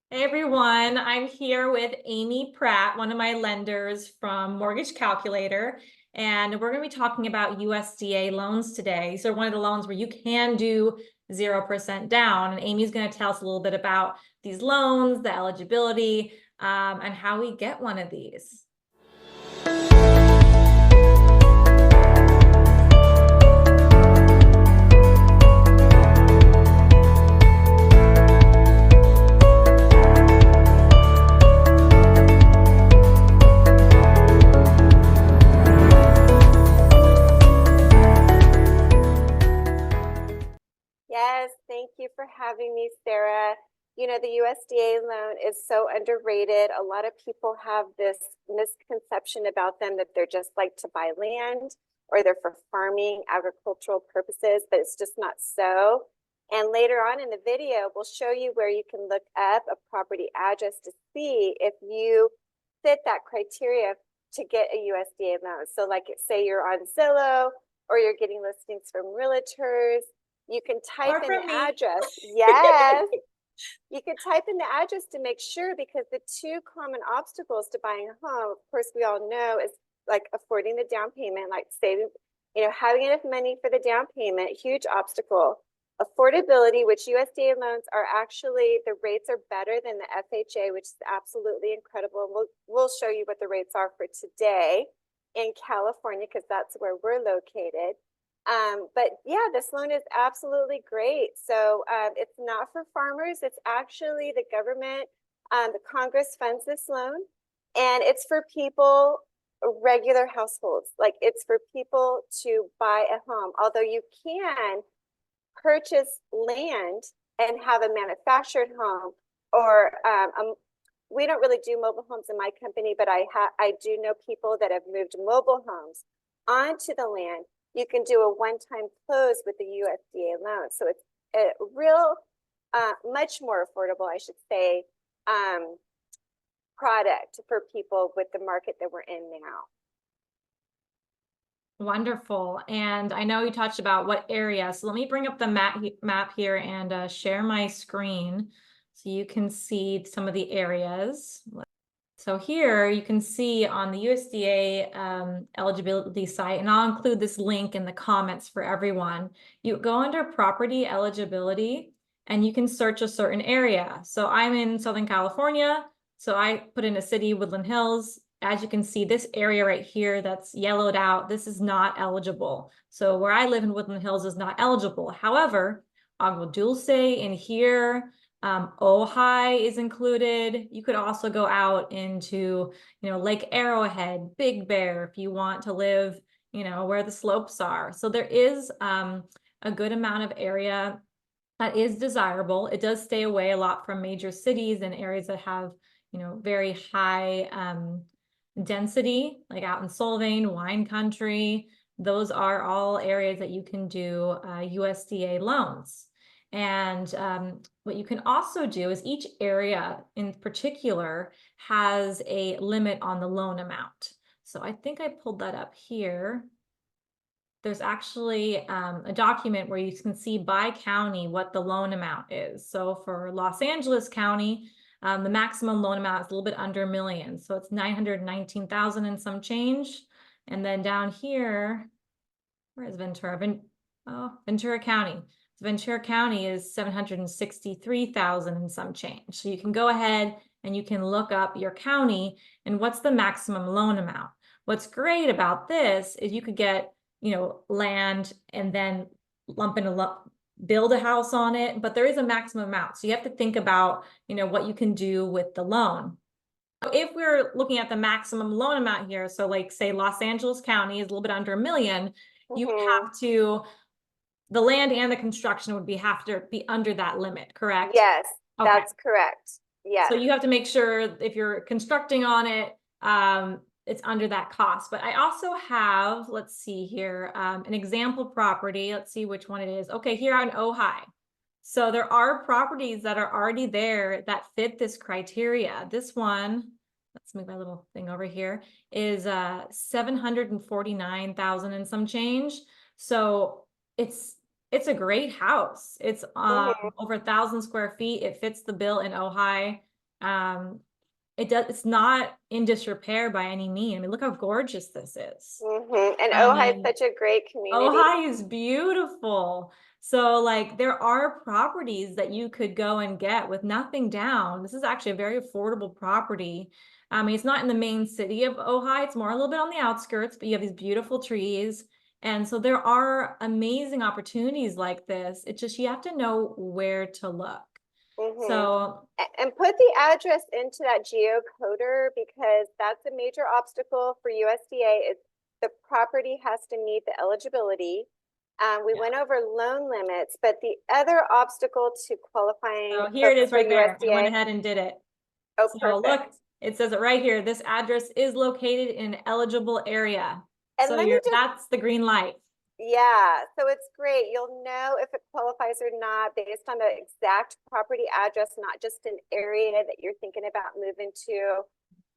Hey everyone, I'm here with Amy Pratt, one of my lenders from Mortgage Calculator, and we're going to be talking about USDA loans today. So one of the loans where you can do 0% down, and Amy's going to tell us a little bit about these loans, the eligibility, and how we get one of these. Yes, thank you for having me, Sarah. You know, the USDA loan is so underrated. A lot of people have this misconception about them that they're just like to buy land or they're for farming, agricultural purposes, but it's just not so. And later on in the video, we'll show you where you can look up a property address to see if you fit that criteria to get a USDA loan. So like say you're on Zillow or you're getting listings from realtors, you can type in the address. Yes. You can type in the address to make sure, because the two common obstacles to buying a home, of course, we all know, is like affording the down payment, like saving, having enough money for the down payment, huge obstacle. Affordability, which USDA loans are actually, the rates are better than the FHA, which is absolutely incredible. We'll show you what the rates are for today in California, because that's where we're located. But yeah, this loan is absolutely great. So it's not for farmers. It's actually the government, the Congress funds this loan, and it's for people, regular households. Like it's for people to buy a home, although you can purchase land and have a manufactured home, or we don't really do mobile homes in my company, but I do know people that have moved mobile homes onto the land. You can do a one-time close with the USDA loan. So it's a real, much more affordable, I should say, product for people with the market that we're in now. Wonderful. And I know you touched about what area. So let me bring up the map here and share my screen so you can see some of the areas. So here you can see on the USDA eligibility site, and I'll include this link in the comments for everyone. You go under property eligibility and you can search a certain area. So I'm in Southern California, so I put in a city, Woodland Hills. As you can see, this area right here that's yellowed out, this is not eligible. So where I live in Woodland Hills is not eligible. However, Agua Dulce in here, Ojai is included. You could also go out into, Lake Arrowhead, Big Bear, if you want to live, where the slopes are. So there is a good amount of area that is desirable. It does stay away a lot from major cities and areas that have, very high density, like out in Solvang, wine country. Those are all areas that you can do USDA loans. And what you can also do is each area in particular has a limit on the loan amount. So I think I pulled that up here. There's actually a document where you can see by county what the loan amount is. So for Los Angeles County, the maximum loan amount is a little bit under $1 million. So it's 919,000 and some change. And then down here, where is Ventura? Ventura County. So Ventura County is 763,000 and some change. So you can go ahead and you can look up your county and what's the maximum loan amount. What's great about this is you could get, land and then build a house on it, but there is a maximum amount. So you have to think about, what you can do with the loan. If we're looking at the maximum loan amount here, so like say Los Angeles County is a little bit under $1 million, you would have to, the land and the construction would have to be under that limit, correct? Yes, okay. That's correct. Yeah. So you have to make sure if you're constructing on it, it's under that cost. But I also have, let's see here, an example property. Let's see which one it is. Okay, here on Ojai. So there are properties that are already there that fit this criteria. This one, let's move my little thing over here, is 749,000 and some change. So it's a great house. It's over 1,000 square feet. It fits the bill in Ojai. It's not in disrepair by any means. I mean, look how gorgeous this is. And I Ojai is mean, such a great community. Ojai is beautiful. So like there are properties that you could go and get with nothing down. This is actually a very affordable property. I mean, it's not in the main city of Ojai. It's more a little bit on the outskirts, but you have these beautiful trees. And so there are amazing opportunities like this. It's just you have to know where to look. So And put the address into that geocoder, because that's a major obstacle for USDA. Is the property has to meet the eligibility. We went over loan limits, but the other obstacle to qualifying so here it is for right there. I USDA. went ahead and did it. Oh, So perfect. look, it says it right here. This address is located in an eligible area. And So let me just, that's the green light. yeah, so it's great. You'll know if it qualifies or not based on the exact property address, not just an area that you're thinking about moving to.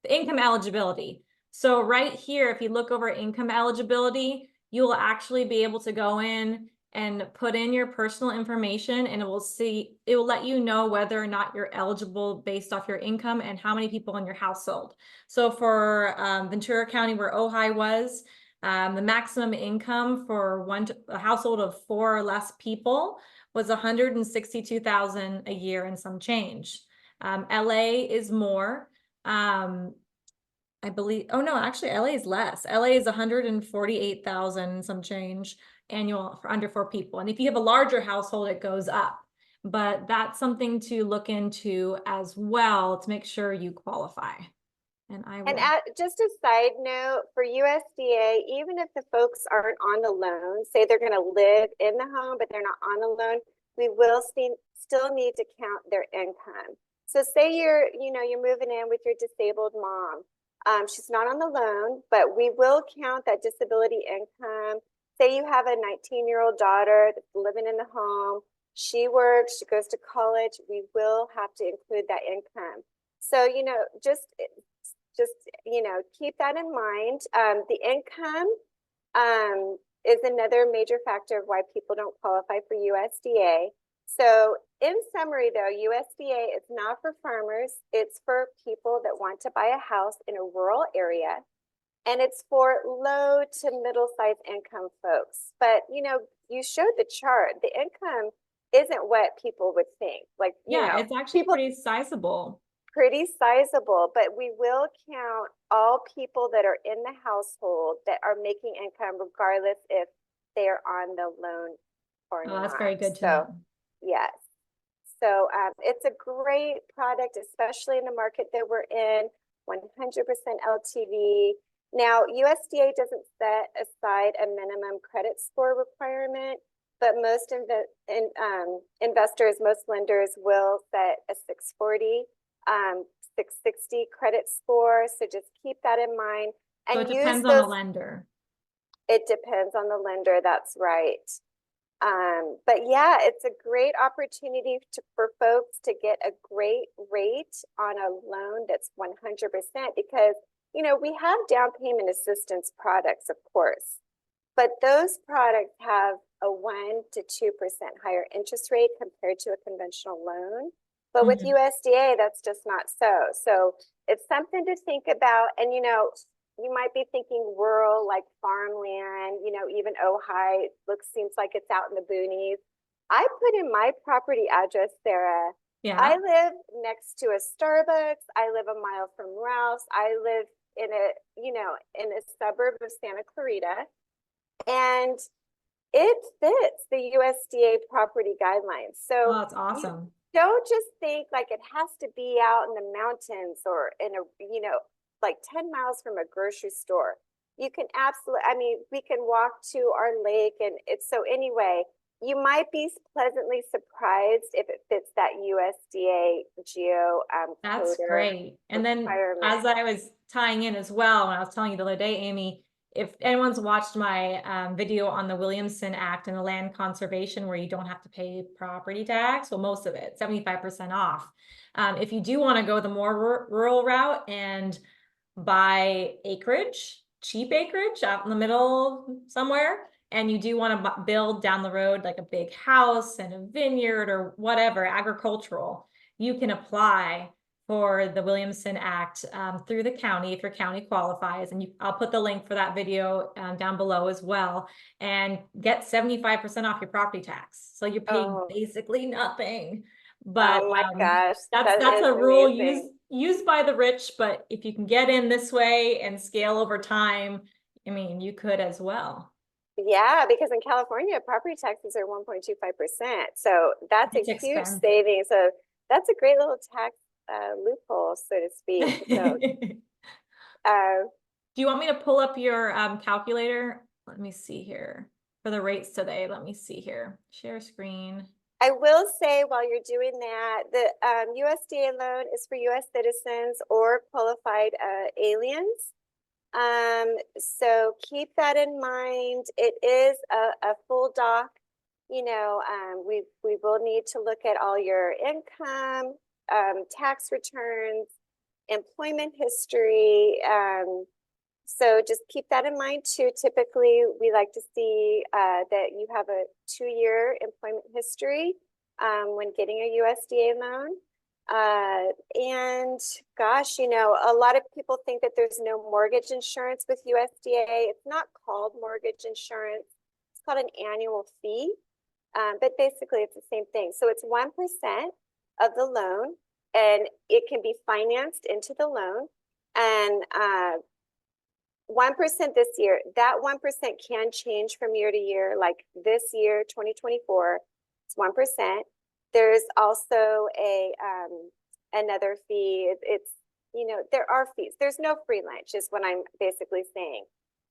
The income eligibility. So right here, if you look over income eligibility, you will actually be able to go in and put in your personal information, and it will let you know whether or not you're eligible based off your income and how many people in your household. So for Ventura County, where Ojai was, the maximum income for a household of 4 or less people was $162,000 a year and some change. LA is more. I believe, oh no, actually LA is less. LA is 148,000 some change annual for under 4 people. And if you have a larger household, it goes up. But that's something to look into as well to make sure you qualify. And just a side note for USDA, even if the folks aren't on the loan, say they're going to live in the home, but they're not on the loan, we will still need to count their income. So say you're moving in with your disabled mom. She's not on the loan, but we will count that disability income. Say you have a 19-year-old daughter that's living in the home. She works, she goes to college. We will have to include that income. So, just keep that in mind. The income is another major factor of why people don't qualify for USDA. So in summary, though, USDA is not for farmers. It's for people that want to buy a house in a rural area. And it's for low to middle-sized income folks. But, you showed the chart. The income isn't what people would think. Like, it's actually pretty sizable. Pretty sizable, but we will count all people that are in the household that are making income regardless if they are on the loan or not. That's very good to know. Yes. So it's a great product, especially in the market that we're in, 100% LTV. Now, USDA doesn't set aside a minimum credit score requirement, but most investors, most lenders will set a 640, 660 credit score. So just keep that in mind. And so it depends on the lender. It depends on the lender. That's right. But yeah, it's a great opportunity for folks to get a great rate on a loan that's 100% because, we have down payment assistance products, of course, but those products have a 1 to 2% higher interest rate compared to a conventional loan. But with USDA, that's just not so. So it's something to think about. And, you might be thinking rural, like farmland, even Ojai seems like it's out in the boonies. I put in my property address, Sarah. Yeah. I live next to a Starbucks. I live a mile from Ralph's. I live in a suburb of Santa Clarita. And it fits the USDA property guidelines. So that's awesome. Don't just think like it has to be out in the mountains or in like 10 miles from a grocery store. You can we can walk to our lake and anyway, you might be pleasantly surprised if it fits that USDA geo That's great. And then as I was tying in as well, when I was telling you the other day, Amy, if anyone's watched my video on the Williamson Act and the land conservation where you don't have to pay property tax, well, most of it, 75% off. If you do want to go the more rural route and buy acreage, cheap acreage out in the middle somewhere, and you do want to build down the road like a big house and a vineyard or whatever, agricultural, you can apply for the Williamson Act through the county if your county qualifies. And I'll put the link for that video down below as well, and get 75% off your property tax. So you're paying Oh, basically nothing. But oh my gosh, that that's is a rule amazing. used by the rich. But if you can get in this way and scale over time, I mean, you could as well. Yeah, because in California, property taxes are 1.25%. So that's a It's huge expensive. savings. So that's a great little tax loophole, so to speak. So uh, Do you want me to pull up your calculator? Let me see here. For the rates today, let me see here. Share screen. I will say while you're doing that, the USDA loan is for US citizens or qualified aliens. So keep that in mind. It is a full doc. You know, we will need to look at all your income, tax returns, employment history. So just keep that in mind too. Typically, we like to see that you have a 2-year employment history when getting a USDA loan. And gosh, you know, a lot of people think that there's no mortgage insurance with USDA. It's not called mortgage insurance. It's called an annual fee. But basically it's the same thing. So it's 1% of the loan, and it can be financed into the loan. And 1% this year, that 1% can change from year to year. Like this year, 2024, it's 1%. There's also a another fee. It's, you know, there are fees. There's no free lunch is what I'm basically saying.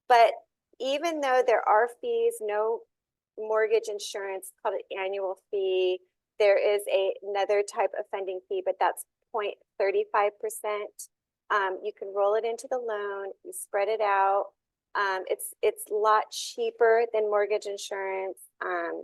But even though there are fees, no mortgage insurance called an annual fee. There is another type of funding fee, but that's 0.35%. You can roll it into the loan, you spread it out. It's a lot cheaper than mortgage insurance.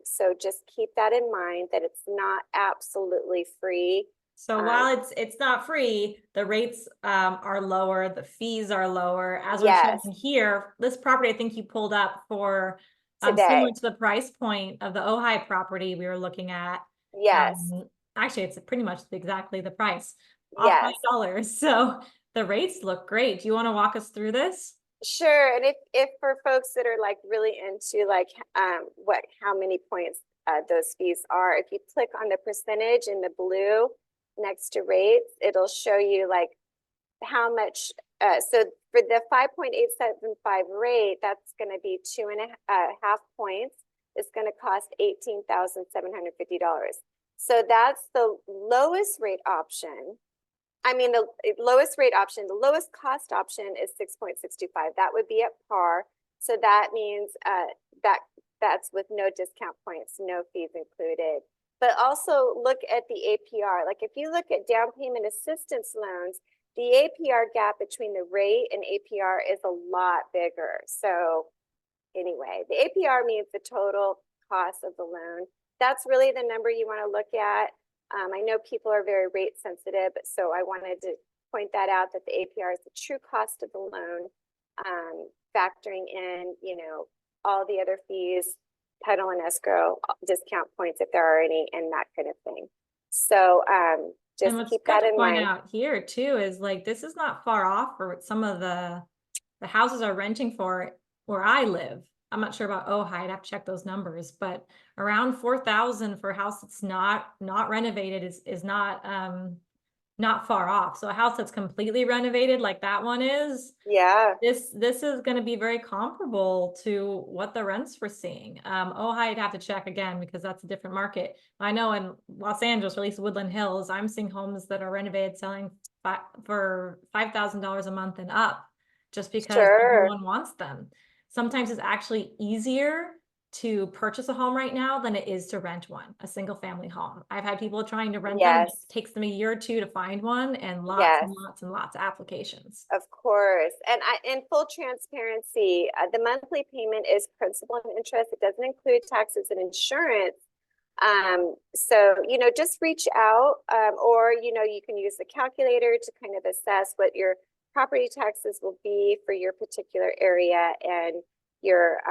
So just keep that in mind that it's not absolutely free. So while it's not free, the rates are lower, the fees are lower. As we're Yes, showing here, this property I think you pulled up for today. similar to the price point of the Ojai property we were looking at. Yes, Actually, it's pretty much exactly the price, off yes. $5. So the rates look great. Do you want to walk us through this? Sure. And if for folks that are like really into like how many points those fees are, if you click on the percentage in the blue next to rates, it'll show you like how much. So for the 5.875 rate, that's going to be 2.5 points. It's going to cost $18,750. So that's the lowest rate option. I mean, the lowest rate option, the lowest cost option is 6.625. That would be at par. So that means that's with no discount points, no fees included. But also look at the APR. Like if you look at down payment assistance loans, the APR gap between the rate and APR is a lot bigger. So anyway, the APR means the total cost of the loan. That's really the number you want to look at. I know people are very rate sensitive, so I wanted to point that out, that the APR is the true cost of the loan, factoring in, you know, all the other fees, title and escrow, discount points if there are any, and that kind of thing. So just what's keep good that to in point mind. out here too is like this is not far off for what some of the houses are renting for where I live. I'm not sure about Ojai. I'd have to check those numbers, but around 4,000 for a house that's not renovated is not far off. So a house that's completely renovated like that one is, Yeah. this is going to be very comparable to what the rents we're seeing. Ojai, I'd have to check again because that's a different market. I know in Los Angeles, or at least Woodland Hills, I'm seeing homes that are renovated selling for $5,000 a month and up, just because Sure. everyone wants them. Sometimes it's actually easier to purchase a home right now than it is to rent one, a single family home. I've had people trying to rent them. It Yes. takes them a year or two to find one, and lots Yes. and lots and lots of applications. Of course. And in full transparency, the monthly payment is principal and interest. It doesn't include taxes and insurance. So, you know, just reach out, or, you know, you can use the calculator to kind of assess what your property taxes will be for your particular area and your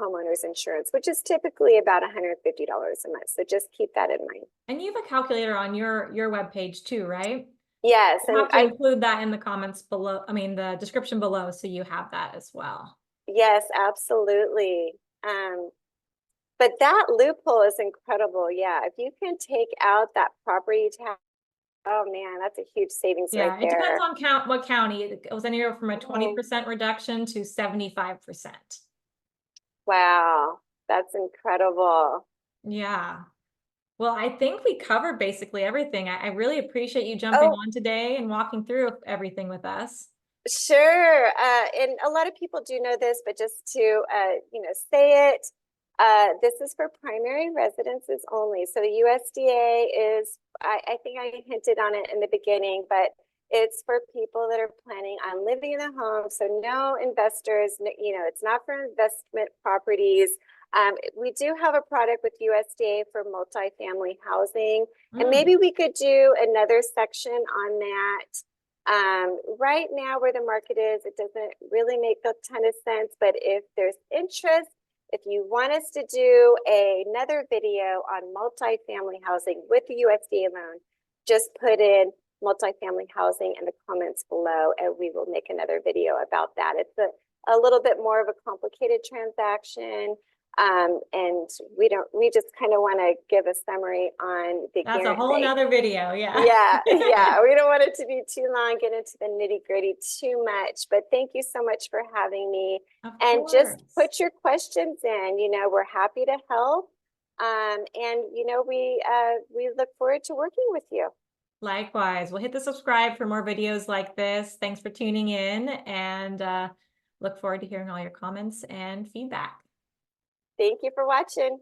homeowner's insurance, which is typically about $150 a month. So just keep that in mind. And you have a calculator on your webpage too, right? Yes, I'll and have to include that in the comments below, I mean, the description below, so you have that as well. yes, absolutely. But that loophole is incredible. Yeah, if you can take out that property tax, oh man, that's a huge savings right Yeah, it depends there. on what county. It goes anywhere from a Mhm. 20% reduction to 75%. Wow, that's incredible. Yeah. Well, I think we covered basically everything. I really appreciate you jumping Oh, on today and walking through everything with us. sure. And a lot of people do know this, but just to say it, this is for primary residences only. So the USDA is, I think I hinted on it in the beginning, but it's for people that are planning on living in a home. So no investors, it's not for investment properties. We do have a product with USDA for multifamily housing, and Mm, maybe we could do another section on that. Right now where the market is, it doesn't really make a ton of sense, but if there's interest, if you want us to do another video on multifamily housing with the USDA loan, just put in multifamily housing in the comments below and we will make another video about that. It's a little bit more of a complicated transaction. And we just kind of want to give a summary on the that's a whole nother video. Yeah. yeah, yeah. We don't want it to be too long, get into the nitty-gritty too much, but thank you so much for having me. Of And just course. put your questions in, we're happy to help. And we look forward to working with you. Likewise. We'll hit the subscribe for more videos like this. Thanks for tuning in, and look forward to hearing all your comments and feedback. Thank you for watching.